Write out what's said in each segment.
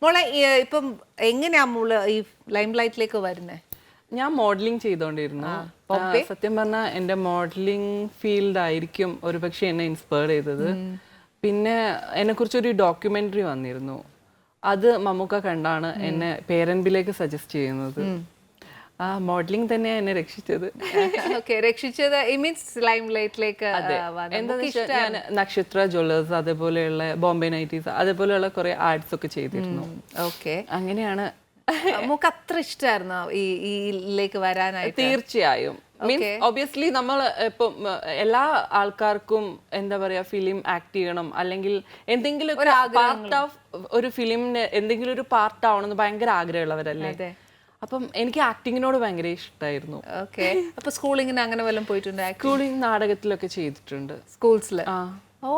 മോളെ ഇപ്പം എങ്ങനെയാ മോള് ഈ ലൈം ലൈറ്റിലേക്ക് വരുന്നത്? ഞാൻ മോഡലിംഗ് ചെയ്തോണ്ടിരുന്നു. സത്യം പറഞ്ഞാൽ എൻ്റെ മോഡലിംഗ് ഫീൽഡ് ആയിരിക്കും ഒരുപക്ഷെ എന്നെ ഇൻസ്പയർ ചെയ്തത്. പിന്നെ എന്നെക്കുറിച്ചൊരു ഡോക്യുമെന്ററി വന്നിരുന്നു. അത് മമ്മൂക്ക കണ്ടാണ് എന്നെ പേരൻപിലേക്ക് സജസ്റ്റ് ചെയ്യുന്നത്. ആ മോഡലിംഗ് തന്നെയാണ് എന്നെ രക്ഷിച്ചത്. രക്ഷിച്ചത് മീൻസ് ലൈം ലൈറ്റിലേക്ക്. ഞാൻ നക്ഷത്ര ജ്വല്ലേഴ്സ്, അതേപോലെയുള്ള ബോംബെ നൈറ്റീസ്, അതേപോലെയുള്ള കുറെ ആഡ്സ് ഒക്കെ ചെയ്തിരുന്നു. അങ്ങനെയാണ്. നമുക്ക് അത്ര ഇഷ്ടമായിരുന്നു ഇതിലേക്ക് വരാനായിട്ട്? തീർച്ചയായും. മീൻസ് ഒബ്വിയസ്ലി നമ്മൾ ഇപ്പം എല്ലാ ആൾക്കാർക്കും എന്താ പറയാ, ഫിലിം ആക്ട് ചെയ്യണം, അല്ലെങ്കിൽ എന്തെങ്കിലും പാർട്ട് ഓഫ് ഒരു ഫിലിമിന് എന്തെങ്കിലും ഒരു പാർട്ട് ആവണമെന്ന് ഭയങ്കര ആഗ്രഹമുള്ളവരല്ലേ. അപ്പം എനിക്ക് ആക്ടിങ്ങിനോട് ഭയങ്കര ഇഷ്ടമായിരുന്നു. അപ്പൊ സ്കൂളിങ്ങിന് അങ്ങനെ വല്ലതും പോയിട്ടുണ്ട്? സ്കൂളിംഗ് നാടകത്തിലൊക്കെ ചെയ്തിട്ടുണ്ട്, സ്കൂൾസിൽ. ഓ,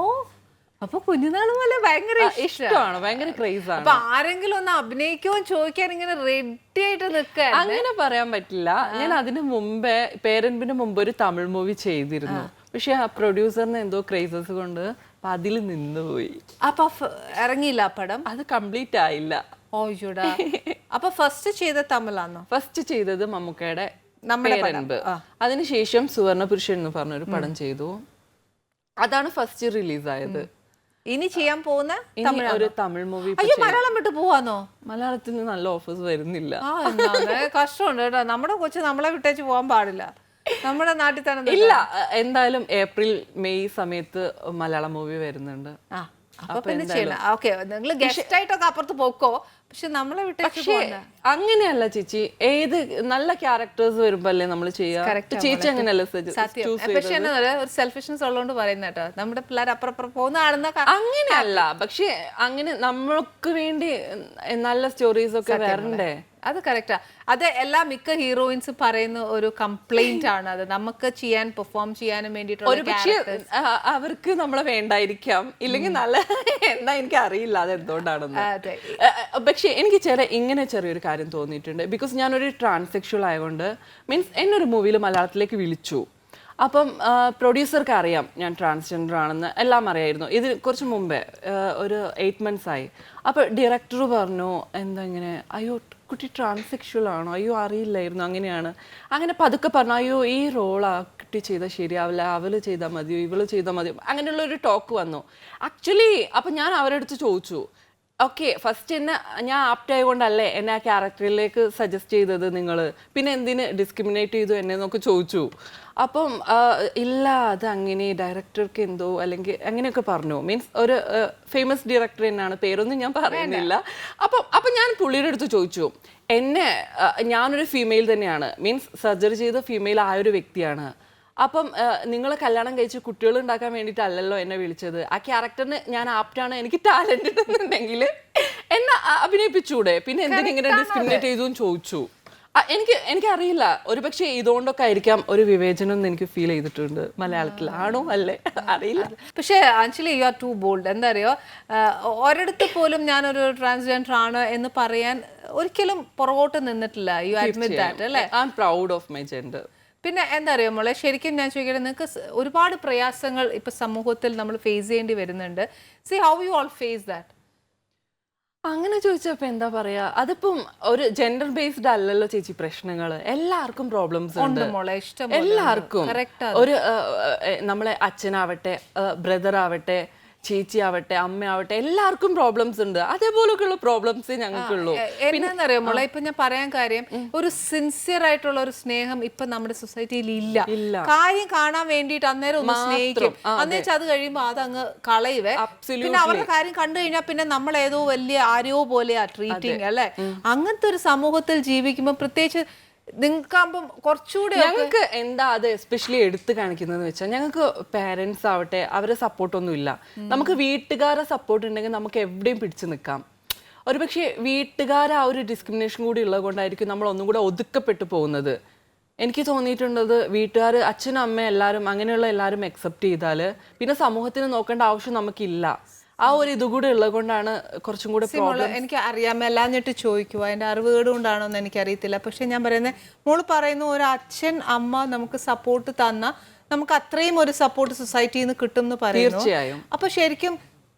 അപ്പൊ കുഞ്ഞുനാൾ പോലെ ഭയങ്കര ഇഷ്ടമാണ്, ഭയങ്കര ക്രേസ് ആണ്. അപ്പൊ ആരെങ്കിലും ഒന്ന് അഭിനയിക്കോ ചോദിക്കാൻ ഇങ്ങനെ റെഡി ആയിട്ട് നിൽക്കുക? അങ്ങനെ പറയാൻ പറ്റില്ല. ഞാൻ അതിന് മുമ്പേ പേരൻപിന് മുമ്പ് ഒരു തമിഴ് മൂവി ചെയ്തിരുന്നു. പക്ഷെ ആ പ്രൊഡ്യൂസറിന് എന്തോ ക്രേസസ് കൊണ്ട് അതിൽ നിന്നുപോയി. അപ്പൊ ഇറങ്ങിയില്ല ആ പടം? അത് കംപ്ലീറ്റ് ആയില്ല. ഓയ്യോടാ. അപ്പൊ ഫസ്റ്റ് ചെയ്ത തമിഴാണോ? ഫസ്റ്റ് ചെയ്തത് മമ്മൂക്കയുടെ പേരൻപ്. അതിനുശേഷം സുവർണപുരുഷൻ എന്ന് പറഞ്ഞൊരു പടം ചെയ്തു. അതാണ് ഫസ്റ്റ് റിലീസായത്. ഇനി ചെയ്യാൻ പോകുന്ന ഒരു തമിഴ് മൂവി. അയ്യോ, മലയാളം വിട്ട് പോവാന്നോ? മലയാളത്തിൽ നിന്ന് നല്ല ഓഫേഴ്സ് വരുന്നില്ല. കഷ്ടമുണ്ട് കേട്ടോ. നമ്മുടെ കൊച്ചു നമ്മളെ വിട്ടേച്ച് പോകാൻ പാടില്ല. നമ്മുടെ നാട്ടിൽ തന്നെ ഇല്ല. എന്തായാലും ഏപ്രിൽ മെയ് സമയത്ത് മലയാളം മൂവി വരുന്നുണ്ട്. അപ്പൊ പിന്നെ ചെയ്യണം. ഓക്കെ, നിങ്ങൾ ഗസ്റ്റ് ആയിട്ടൊക്കെ അപ്പുറത്ത് പോക്കോ, പക്ഷെ നമ്മളെ വിട്ടേച്ച് അങ്ങനെയല്ല ചേച്ചി. ഏത് നല്ല ക്യാരക്ടേഴ്സ് വരുമ്പോ അല്ലേ നമ്മൾ ചെയ്യാ. ചേച്ചി അങ്ങനെയല്ല. പക്ഷെ ഒരു സെൽഫിഷ്നെസ് ഉള്ളതുകൊണ്ട് പറയുന്ന കേട്ടോ, നമ്മുടെ പിള്ളേർ അപ്പുറം പോകുന്ന ആണെന്ന അങ്ങനെയല്ല. പക്ഷെ അങ്ങനെ നമ്മൾക്ക് വേണ്ടി നല്ല സ്റ്റോറീസ് ഒക്കെ വരണ്ടേ? അത് കറക്റ്റാ. അത് എല്ലാ മിക്ക ഹീറോയിൻസ് പറയുന്ന ഒരു കംപ്ലൈന്റ് ആണ്. അത് നമുക്ക് ചെയ്യാൻ പെർഫോം ചെയ്യാനും വേണ്ടിയിട്ടുള്ള അവർക്ക് നമ്മളെ വേണ്ടായിരിക്കാം, ഇല്ലെങ്കിൽ നല്ല എന്താ എനിക്ക് അറിയില്ല അതെന്തുകൊണ്ടാണെന്ന്. പക്ഷെ എനിക്ക് ഇങ്ങനെ ചെറിയൊരു കാര്യം തോന്നിയിട്ടുണ്ട്. ബിക്കോസ് ഞാനൊരു ട്രാൻസെക്ഷൽ ആയതുകൊണ്ട്, മീൻസ് എന്നൊരു മൂവിയിൽ മലയാളത്തിലേക്ക് വിളിച്ചു. അപ്പം പ്രൊഡ്യൂസർക്ക് അറിയാം ഞാൻ ട്രാൻസ്ജെൻഡർ ആണെന്ന്, എല്ലാം അറിയായിരുന്നു. ഇത് കുറച്ച് മുമ്പേ ഒരു 8 months ആയി. അപ്പോൾ ഡയറക്ടർ പറഞ്ഞു, എന്താ ഇങ്ങനെ, അയ്യോ കുട്ടി ട്രാൻസെക്ഷൽ ആണോ, അയ്യോ അറിയില്ലായിരുന്നു, അങ്ങനെയാണ്. അങ്ങനെ പതുക്കെ പറഞ്ഞു, അയ്യോ ഈ റോൾ ആ കുട്ടി ചെയ്താൽ ശരിയാവില്ല, അവള് ചെയ്താൽ മതിയോ ഇവള് ചെയ്താൽ മതിയോ, അങ്ങനെയുള്ള ഒരു ടോക്ക് വന്നു. ആക്ച്വലി അപ്പം ഞാൻ അവരുടെ അടുത്ത് ചോദിച്ചു, ഓക്കെ ഫസ്റ്റ് എന്നെ ഞാൻ ആപ്റ്റ് ആയതുകൊണ്ടല്ലേ എന്നെ ആ ക്യാരക്ടറിലേക്ക് സജസ്റ്റ് ചെയ്തത് നിങ്ങൾ, പിന്നെ എന്തിന് ഡിസ്ക്രിമിനേറ്റ് ചെയ്തു എന്നെ എന്നൊക്കെ ചോദിച്ചു. അപ്പം ഇല്ല അത് അങ്ങനെ ഡയറക്ടർക്ക് എന്തോ അല്ലെങ്കിൽ അങ്ങനെയൊക്കെ പറഞ്ഞു. മീൻസ് ഒരു ഫേമസ് ഡയറക്ടർ തന്നെയാണ്, പേരൊന്നും ഞാൻ പറയുന്നില്ല. അപ്പം ഞാൻ പുള്ളിയുടെ അടുത്ത് ചോദിച്ചു, ഞാനൊരു ഫീമെയിൽ തന്നെയാണ്, മീൻസ് സർജറി ചെയ്ത ഫീമെയിൽ ആയൊരു വ്യക്തിയാണ്. അപ്പം നിങ്ങൾ കല്യാണം കഴിച്ച് കുട്ടികൾ ഉണ്ടാക്കാൻ വേണ്ടിയിട്ടല്ലല്ലോ എന്നെ വിളിച്ചത്. ആ ക്യാരക്ടറിന് ഞാൻ ആപ്റ്റാണ്, എനിക്ക് ടാലന്റ് ഉണ്ടെങ്കിൽ എന്നെ അഭിനയിപ്പിച്ചൂടെ, പിന്നെ എന്തിനിങ്ങനെ ഡിസ്ക്രിമിനേറ്റ് ചെയ്തു എന്ന് ചോദിച്ചു. എനിക്കറിയില്ല, ഒരുപക്ഷെ ഇതുകൊണ്ടൊക്കെ ആയിരിക്കാം ഒരു വിവേചനം എന്ന് എനിക്ക് ഫീൽ ചെയ്തിട്ടുണ്ട്. മലയാളത്തിൽ ആണോ അല്ലേ അറിയില്ല. പക്ഷേ actually you are too bold. എന്താ അറിയോ, ഒരിടത്ത് പോലും ഞാനൊരു ട്രാൻസ്ജെൻഡർ ആണ് എന്ന് പറയാൻ ഒരിക്കലും പുറകോട്ട് നിന്നിട്ടില്ല. യു അഡ്മിറ്റ് ദാറ്റ് അല്ലേ? I am proud of my gender. പിന്നെ എന്താ അറിയോ മോളെ, ശരിക്കും ഞാൻ ചോദിക്കട്ടെ, നിങ്ങൾക്ക് ഒരുപാട് പ്രയാസങ്ങൾ ഇപ്പൊ സമൂഹത്തിൽ നമ്മൾ ഫേസ് ചെയ്യേണ്ടി വരുന്നുണ്ട്. See how you all face that? അങ്ങനെ ചോദിച്ചപ്പോ എന്താ പറയാ, അതിപ്പം ഒരു ജെൻഡർ ബേസ്ഡ് അല്ലല്ലോ ചേച്ചി പ്രശ്നങ്ങൾ. എല്ലാവർക്കും പ്രോബ്ലംസ് ഉണ്ട് മോളെ, ഇഷ്ടം എല്ലാവർക്കും. ഒരു നമ്മളെ അച്ഛനാവട്ടെ, ബ്രദർ ആവട്ടെ, ചേച്ചി ആവട്ടെ, അമ്മയാവട്ടെ, എല്ലാവർക്കും പ്രോബ്ലംസ് ഉണ്ട്. അതേപോലെയൊക്കെയുള്ള പ്രോബ്ലംസ് ഞങ്ങൾക്കുള്ളൂ. പിന്നെന്നറിയോ മോളെ, ഇപ്പൊ ഞാൻ പറയാൻ കാര്യം, ഒരു സിൻസിയർ ആയിട്ടുള്ള ഒരു സ്നേഹം ഇപ്പൊ നമ്മുടെ സൊസൈറ്റിയിൽ ഇല്ല. കാര്യം കാണാൻ വേണ്ടിയിട്ട് അന്നേരം ഒന്ന് സ്നേഹിക്കും, അന്നേരം അത് കഴിയുമ്പോ അത് അങ്ങ് കളയുവേ. പിന്നെ അവരുടെ കാര്യം കണ്ടു കഴിഞ്ഞാൽ പിന്നെ നമ്മൾ ഏതോ വലിയ ആരോ പോലെയാ ട്രീറ്റിങ് അല്ലെ. അങ്ങനത്തെ ഒരു സമൂഹത്തിൽ ജീവിക്കുമ്പോൾ പ്രത്യേകിച്ച് നിങ്ങൾക്കാകുമ്പം കുറച്ചുകൂടെ ഞങ്ങൾക്ക് എന്താ അത് എസ്പെഷ്യലി എടുത്തു കാണിക്കുന്നതെന്ന് വെച്ചാൽ, ഞങ്ങൾക്ക് പേരൻസ് ആവട്ടെ അവരെ സപ്പോർട്ടൊന്നും ഇല്ല. നമുക്ക് വീട്ടുകാരെ സപ്പോർട്ട് ഉണ്ടെങ്കിൽ നമുക്ക് എവിടെയും പിടിച്ചു നിൽക്കാം. ഒരുപക്ഷെ വീട്ടുകാരെ ആ ഒരു ഡിസ്ക്രിമിനേഷൻ കൂടി ഉള്ളത് കൊണ്ടായിരിക്കും നമ്മൾ ഒന്നും കൂടെ ഒതുക്കപ്പെട്ടു പോകുന്നത്. എനിക്ക് തോന്നിയിട്ടുള്ളത്, വീട്ടുകാർ അച്ഛനും അമ്മയും എല്ലാവരും അങ്ങനെയുള്ള എല്ലാവരും അക്സെപ്റ്റ് ചെയ്താൽ പിന്നെ സമൂഹത്തിന് നോക്കേണ്ട ആവശ്യം നമുക്കില്ല. ആ ഒരു ഇതുകൂടെ ഉള്ളത് കൊണ്ടാണ് കുറച്ചും കൂടെ പ്രോബ്ലം. എനിക്ക് അറിയാം, എല്ലാഞ്ഞിട്ട് ചോദിക്കുക, അതിന്റെ അറിവുകേട് കൊണ്ടാണോ എന്ന് എനിക്കറിയത്തില്ല. പക്ഷെ ഞാൻ പറയുന്നത്, മോള് പറയുന്നു ഒരു അച്ഛൻ അമ്മ നമുക്ക് സപ്പോർട്ട് തന്ന നമുക്ക് അത്രയും ഒരു സപ്പോർട്ട് സൊസൈറ്റിയിൽ നിന്ന് കിട്ടും എന്ന് പറയുന്നു. തീർച്ചയായും. അപ്പൊ ശരിക്കും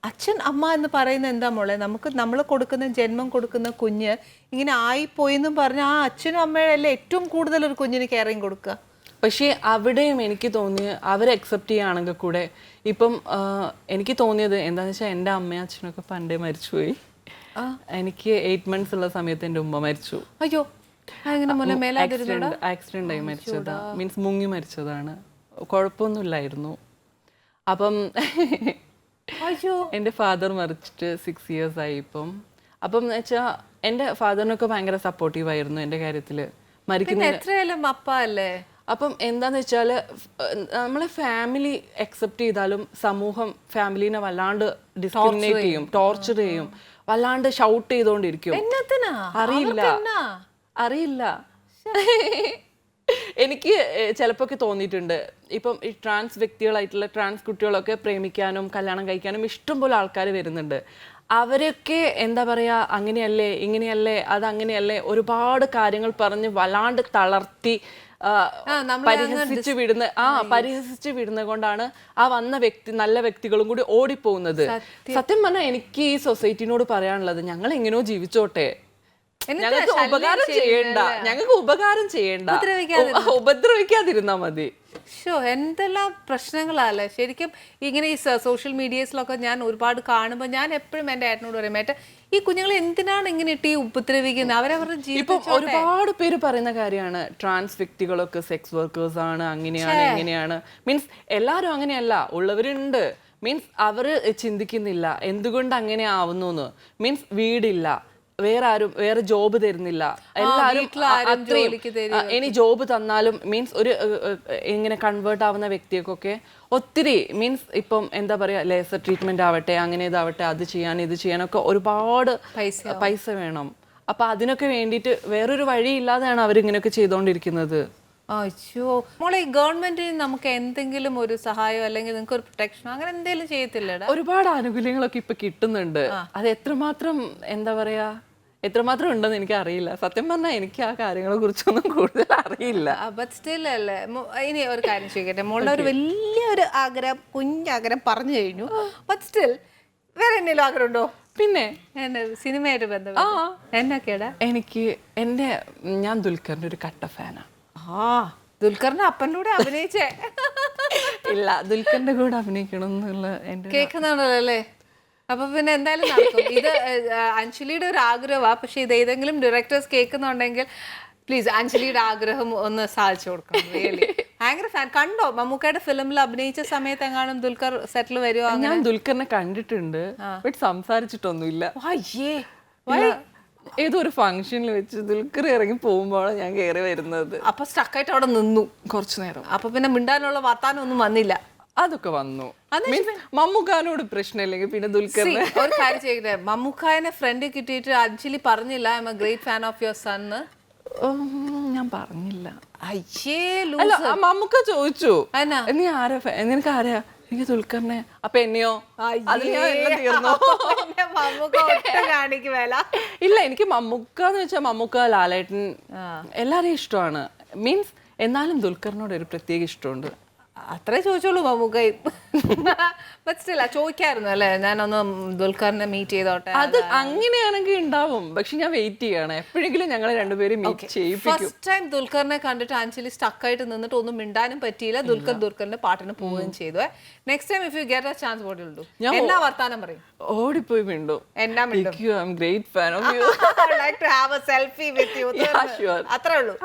അച്ഛൻ അമ്മ എന്ന് പറയുന്നത് എന്താ മോളെ? നമുക്ക് നമ്മൾ കൊടുക്കുന്ന ജന്മം കൊടുക്കുന്ന കുഞ്ഞ് ഇങ്ങനെ ആയിപ്പോയി എന്നും പറഞ്ഞാൽ ആ അച്ഛനും അമ്മയല്ലേ ഏറ്റവും കൂടുതൽ ഒരു കുഞ്ഞിന് കെയറിങ് കൊടുക്കുക. പക്ഷേ അവിടെയും എനിക്ക് തോന്നിയ അവരെ അക്സെപ്റ്റ് ചെയ്യുകയാണെങ്കിൽ കൂടെ ഇപ്പം എനിക്ക് തോന്നിയത് എന്താണെന്ന് വെച്ചാൽ എൻ്റെ അമ്മയും അച്ഛനൊക്കെ പണ്ടേ മരിച്ചുപോയി. എനിക്ക് 8 months ഉള്ള സമയത്ത് എൻ്റെ ഉമ്മ മരിച്ചു. അയ്യോ, ആക്സിഡന്റ് ആയി മരിച്ചതാ, മീൻസ് മുങ്ങി മരിച്ചതാണ്. കുഴപ്പമൊന്നുമില്ലായിരുന്നു. അപ്പം എൻ്റെ ഫാദർ മരിച്ചിട്ട് 6 years ആയി ഇപ്പം. അപ്പം എന്ന് വെച്ചാൽ എൻ്റെ ഫാദറിനൊക്കെ ഭയങ്കര സപ്പോർട്ടീവ് ആയിരുന്നു എൻ്റെ കാര്യത്തിൽ. മരിക്കുന്ന അപ്പം എന്താന്ന് വെച്ചാൽ നമ്മളെ ഫാമിലി അക്സെപ്റ്റ് ചെയ്താലും സമൂഹം ഫാമിലിനെ വല്ലാണ്ട് ഡിസ്ക്രിമിനേറ്റ് ചെയ്യും, ടോർച്ചർ ചെയ്യും, വല്ലാണ്ട് ഷൗട്ട് ചെയ്തോണ്ടിരിക്കും. അറിയില്ല എനിക്ക് ചിലപ്പോൾ ഒക്കെ തോന്നിയിട്ടുണ്ട്. ഇപ്പം ഈ ട്രാൻസ് വ്യക്തികളായിട്ടുള്ള ട്രാൻസ് കുട്ടികളൊക്കെ പ്രേമിക്കാനും കല്യാണം കഴിക്കാനും ഇഷ്ടംപോലെ ആൾക്കാർ വരുന്നുണ്ട്. അവരൊക്കെ എന്താ പറയുക, അങ്ങനെയല്ലേ ഇങ്ങനെയല്ലേ അതങ്ങനെയല്ലേ ഒരുപാട് കാര്യങ്ങൾ പറഞ്ഞ് വല്ലാണ്ട് തളർത്തി പരിഹസിച്ച് വിടുന്ന കൊണ്ടാണ് ആ വന്ന നല്ല വ്യക്തികളും കൂടി ഓടിപ്പോകുന്നത്. സത്യം പറഞ്ഞാൽ എനിക്ക് ഈ സൊസൈറ്റിനോട് പറയാനുള്ളത്, ഞങ്ങൾ എങ്ങനെയോ ജീവിച്ചോട്ടെ, ഞങ്ങൾക്ക് ഉപകാരം ചെയ്യണ്ട, ഉപദ്രവിക്കാതിരുന്നാ മതി. എന്തെല്ലാം പ്രശ്നങ്ങളല്ലേ ശരിക്കും. ഇങ്ങനെ ഈ സോഷ്യൽ മീഡിയസിലൊക്കെ ഞാൻ ഒരുപാട് കാണുമ്പോൾ ഞാൻ എപ്പോഴും എൻ്റെ ഏട്ടനോട് പറയും, ഏട്ടൻ ഈ കുഞ്ഞുങ്ങളെ എന്തിനാണ് ഇങ്ങനെ ഇട്ട് ഈ ഉപദ്രവിക്കുന്നത്? അവരവരുടെ ജീവിതം ഒരുപാട് പേര് പറയുന്ന കാര്യമാണ്, ട്രാൻസ് വ്യക്തികളൊക്കെ സെക്സ് വർക്കേഴ്സ് ആണ്, അങ്ങനെയാണ് ഇങ്ങനെയാണ്. മീൻസ് എല്ലാവരും അങ്ങനെയല്ല, ഉള്ളവരുണ്ട്. മീൻസ് അവർ ചിന്തിക്കുന്നില്ല എന്തുകൊണ്ട് അങ്ങനെ ആവുന്നു. മീൻസ് വീടില്ല, വേറെ ജോബ് തരുന്നില്ല, എല്ലാവരും ഇനി ജോബ് തന്നാലും മീൻസ് ഒരു ഇങ്ങനെ കൺവേർട്ട് ആവുന്ന വ്യക്തിയൊക്കെ ഒത്തിരി മീൻസ് ഇപ്പം എന്താ പറയാ, ലേസർ ട്രീറ്റ്മെന്റ് ആവട്ടെ, അങ്ങനെ ഇതാവട്ടെ, അത് ചെയ്യാൻ ഇത് ചെയ്യാനൊക്കെ ഒരുപാട് പൈസ വേണം. അപ്പൊ അതിനൊക്കെ വേണ്ടിയിട്ട് വേറൊരു വഴി ഇല്ലാതെയാണ് അവരിങ്ങനെയൊക്കെ ചെയ്തുകൊണ്ടിരിക്കുന്നത്. അയ്യോ മോളെ, ഗവൺമെന്റ് നമുക്ക് എന്തെങ്കിലും ഒരു സഹായം അല്ലെങ്കിൽ നിങ്ങൾക്ക് ഒരു പ്രൊട്ടക്ഷൻ അങ്ങനെ എന്തെങ്കിലും ചെയ്യത്തില്ലടാ? ഒരുപാട് ആനുകൂല്യങ്ങളൊക്കെ ഇപ്പൊ കിട്ടുന്നുണ്ട്. അത് എത്രമാത്രം എന്താ പറയാ, എത്രമാത്രം ഉണ്ടെന്ന് എനിക്ക് അറിയില്ല. സത്യം പറഞ്ഞാൽ എനിക്ക് ആ കാര്യങ്ങളെ കുറിച്ചൊന്നും കൂടുതൽ അറിയില്ല. അല്ലേ ഇനി ഒരു കാര്യം ചോദിക്കട്ടെ, മോളുടെ ഒരു വലിയൊരു ആഗ്രഹം, കുഞ്ഞാഗ്രഹം പറഞ്ഞു കഴിഞ്ഞു. ബട്ട് സ്റ്റിൽ വേറെ എന്തെങ്കിലും ആഗ്രഹം ഉണ്ടോ? പിന്നെ സിനിമയായിട്ട് ബന്ധപ്പെട്ട് എന്നൊക്കെയാടാ? ഞാൻ ദുൽഖറിന്റെ ഒരു കട്ട ഫാനാ. ദുൽഖറിന്റെ അപ്പൻ്റെ കൂടെ അഭിനയിച്ചേ? ഇല്ല, ദുൽഖറിന്റെ കൂടെ അഭിനയിക്കണം എന്നുള്ള കേൾക്കുന്നാണല്ലോ അല്ലേ? അപ്പൊ പിന്നെ എന്തായാലും നടക്കും. ഇത് അഞ്ജലിയുടെ ഒരു ആഗ്രഹമാണ്. പക്ഷെ ഇത് ഏതെങ്കിലും ഡയറക്ടേഴ്സ് കേൾക്കുന്നുണ്ടെങ്കിൽ പ്ലീസ് അഞ്ജലിയുടെ ആഗ്രഹം ഒന്ന് സാധിച്ചു കൊടുക്കണം. റിയലി ഭയങ്കര ഫാൻ. കണ്ടോ മമ്മൂക്കയുടെ ഫിലിമിൽ അഭിനയിച്ച സമയത്ത് എങ്ങാനും ദുൽഖർ സെറ്റിൽ വരുമോ? ഞാൻ ദുൽഖറിനെ കണ്ടിട്ടുണ്ട്, ബട്ട് സംസാരിച്ചിട്ടൊന്നുമില്ല. ഏതോ ഒരു ഫംഗ്ഷനിൽ വെച്ച് ദുൽഖർ ഇറങ്ങി പോകുമ്പോഴാണ് ഞാൻ കയറി വരുന്നത്. അപ്പൊ സ്റ്റക്കായിട്ട് അവിടെ നിന്നു കുറച്ചു നേരം. അപ്പൊ പിന്നെ മിണ്ടാനുള്ള വർത്താനം ഒന്നും വന്നില്ല. അതൊക്കെ വന്നു. മമ്മൂക്കാനോട് പ്രശ്നമില്ലെങ്കിൽ പിന്നെ ദുൽഖറിന് ഒരു കാര്യം ചെയ്യട്ടെ, മമ്മൂക്കാനെ ഫ്രണ്ട് കിട്ടിയിട്ട് അഞ്ജലി പറഞ്ഞില്ല I M A great fan of your sun? ഞാൻ പറഞ്ഞില്ല. മമ്മൂക്ക ചോദിച്ചു നീ ആരാ, നിനക്ക് ആരാ? എനിക്ക് ദുൽഖറിനെ. അപ്പൊ എന്നെയോ? ഇല്ല, എനിക്ക് മമ്മൂക്ക എന്ന് വെച്ചാൽ മമ്മൂക്ക, ലാലേട്ടൻ എല്ലാരെയും ഇഷ്ടമാണ്. മീൻസ് എന്നാലും ദുൽഖറിനോട് ഒരു പ്രത്യേക ഇഷ്ടമുണ്ട്. അത്രേ ചോദിച്ചോളൂ മമ്മൂക്ക. ചോദിക്കായിരുന്നു അല്ലേ, ഞാനൊന്ന് ദുൽഖറിനെ മീറ്റ് ചെയ്തോട്ടെ? അത് അങ്ങനെയാണെങ്കിൽ ഉണ്ടാവും, പക്ഷെ ഞാൻ വെയിറ്റ് ചെയ്യണം. എപ്പോഴെങ്കിലും ഞങ്ങൾ രണ്ടുപേരും മീറ്റ് ചെയ്യിപ്പിക്കും. ഫസ്റ്റ് ടൈം ദുൽഖറിനെ കണ്ടിട്ട് അഞ്ജലി സ്റ്റക്കായിട്ട് നിന്നിട്ട് ഒന്നും മിണ്ടാനും പറ്റിയില്ല. ദുൽഖറിന്റെ പാട്ടിന് പോവുകയും ചെയ്തു. Next time if you get a chance what will do? എന്നാ വർത്താനം പറയും? ഓടിപ്പോയി മിണ്ടും. എന്നാ മിണ്ടും? I am great fan of you. I would like to have a selfie with you. അത്രേ ഉള്ളൂ.